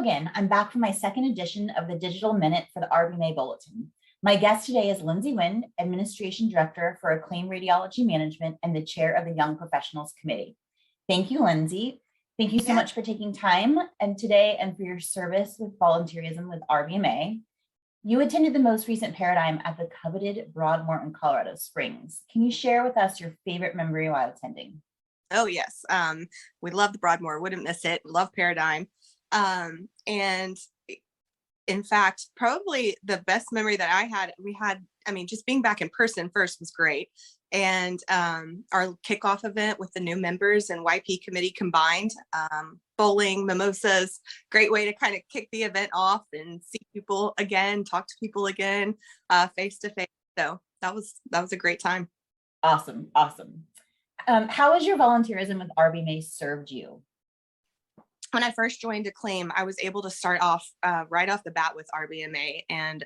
again. I'm back for my second edition of the Digital Minute for the RBMA Bulletin. My guest today is Lindsey Wynn, Administration Director for Acclaim Radiology Management and the Chair of the Young Professionals Committee. Thank you, Lindsey. Thank you so much for taking time and today and for your service with volunteerism with RBMA. You attended the most recent paradigm at the coveted Broadmoor in Colorado Springs. Can you share with us your favorite memory while attending? Oh, yes. We love the Broadmoor. Wouldn't miss it. Love Paradigm. And in fact, probably the best memory that I had, just being back in person first was great. And our kickoff event with the new members and YP committee combined, bowling, mimosas, great way to kind of kick the event off and see people again, talk to people again, face to face. So that was a great time. Awesome. How has your volunteerism with RBMA served you? When I first joined Acclaim, I was able to start off right off the bat with RBMA, and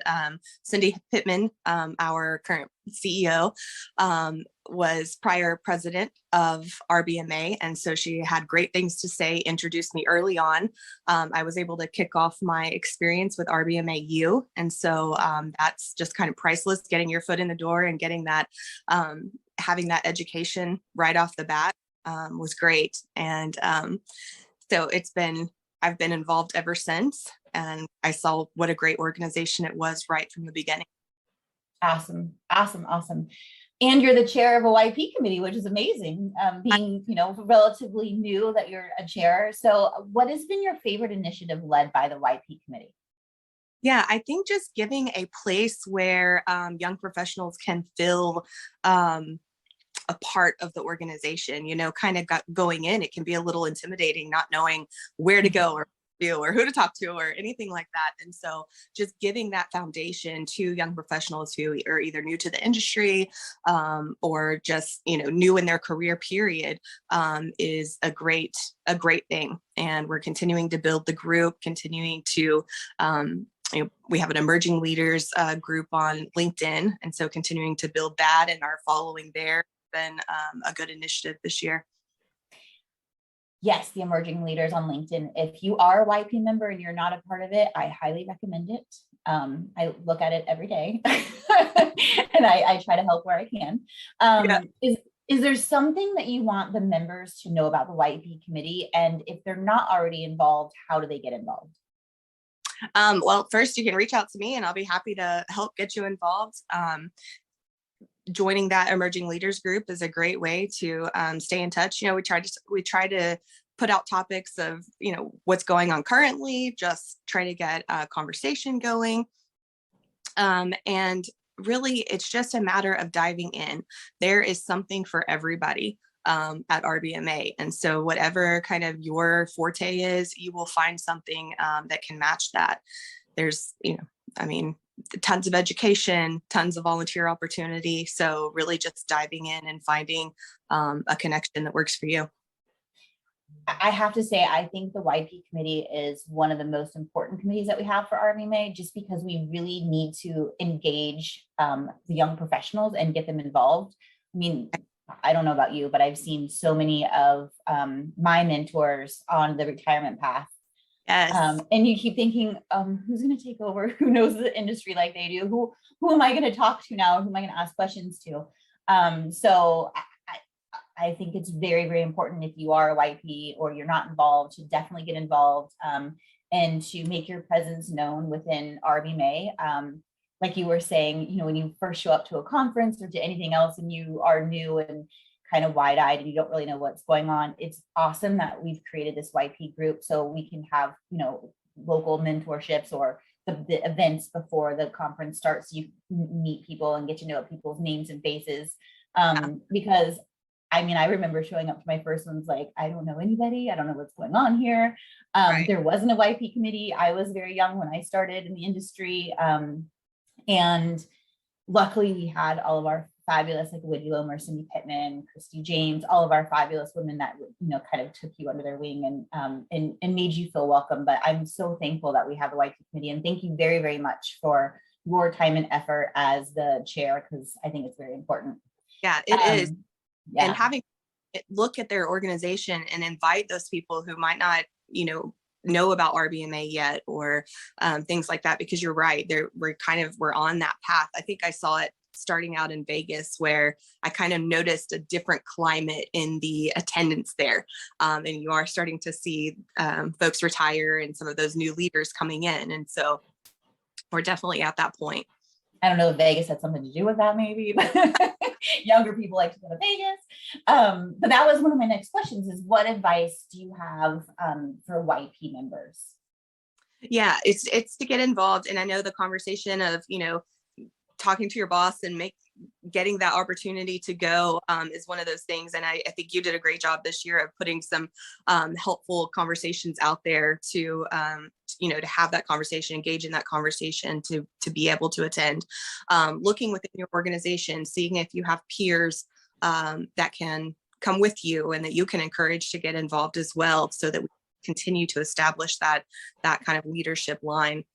Cindy Pittman, our current CEO, was prior president of RBMA, and so she had great things to say, introduced me early on. I was able to kick off my experience with RBMA U, and so that's just kind of priceless, getting your foot in the door and getting that, having that education right off the bat was great. And so I've been involved ever since, and I saw what a great organization it was right from the beginning. Awesome. And you're the chair of a YP committee, which is amazing, being, relatively new that you're a chair. So what has been your favorite initiative led by the YP committee? Yeah, I think just giving a place where young professionals can feel a part of the organization, kind of going in, it can be a little intimidating, not knowing where to go or who to talk to or anything like that. And so just giving that foundation to young professionals who are either new to the industry or just, new in their career period is a great thing. And we're continuing to build the group, continuing to we have an emerging leaders group on LinkedIn. And so continuing to build that and our following there been a good initiative this year. Yes, the emerging leaders on LinkedIn. If you are a YP member and you're not a part of it, I highly recommend it. I look at it every day and I try to help where I can. Is there something that you want the members to know about the YP committee? And if they're not already involved, how do they get involved? Well, first you can reach out to me and I'll be happy to help get you involved. Joining that emerging leaders group is a great way to stay in touch. We try to put out topics of, what's going on currently, just try to get a conversation going. And really, it's just a matter of diving in. There is something for everybody at RBMA. And so whatever kind of your forte is, you will find something that can match that. There's, tons of education, tons of volunteer opportunity. So really just diving in and finding a connection that works for you. I have to say, I think the YP committee is one of the most important committees that we have for RBMA, just because we really need to engage the young professionals and get them involved. I don't know about you, but I've seen so many of my mentors on the retirement path. Yes. And you keep thinking, who's going to take over? Who knows the industry like they do? Who am I going to talk to now? Who am I going to ask questions to? So I think it's very, very important, if you are a YP or you're not involved, to definitely get involved and to make your presence known within RBMA. Like you were saying, when you first show up to a conference or to anything else and you are new and kind of wide-eyed and you don't really know what's going on, it's awesome that we've created this YP group so we can have, local mentorships or the events before the conference starts. You meet people and get to know people's names and faces. Because I remember showing up to my first ones like, I don't know anybody. I don't know what's going on here. Right. There wasn't a YP committee. I was very young when I started in the industry. And luckily we had all of our fabulous, like Wendy Lomer, Cindy Pittman, Christy James, all of our fabulous women that, kind of took you under their wing and made you feel welcome. But I'm so thankful that we have the YP committee, and thank you very, very much for your time and effort as the chair, because I think it's very important. Yeah, it is. Yeah. And having it look at their organization and invite those people who might not, know about RBMA yet, or things like that, because you're right, we're on that path. I think I saw it starting out in Vegas, where I kind of noticed a different climate in the attendance there. And you are starting to see folks retire and some of those new leaders coming in. And so we're definitely at that point. I don't know if Vegas had something to do with that, maybe, but younger people like to go to Vegas. But that was one of my next questions, is what advice do you have for YP members? Yeah, it's to get involved. And I know the conversation of, talking to your boss and getting that opportunity to go is one of those things. And I think you did a great job this year of putting some helpful conversations out there to have that conversation, engage in that conversation, to be able to attend. Looking within your organization, seeing if you have peers that can come with you and that you can encourage to get involved as well, so that we continue to establish that kind of leadership line.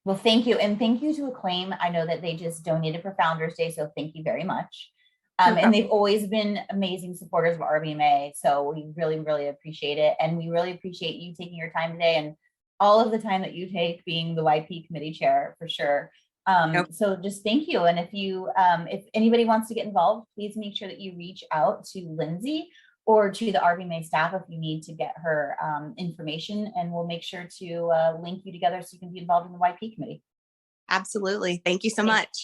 Well, thank you. And thank you to Acclaim. I know that they just donated for Founders Day, so thank you very much. And they've always been amazing supporters of RBMA. So we really, really appreciate it. And we really appreciate you taking your time today, and all of the time that you take being the YP committee chair, for sure. So just thank you. And if anybody wants to get involved, please make sure that you reach out to Lindsey or to the RBMA staff if you need to get her information, and we'll make sure to link you together so you can be involved in the YP committee. Absolutely. Thank you so much.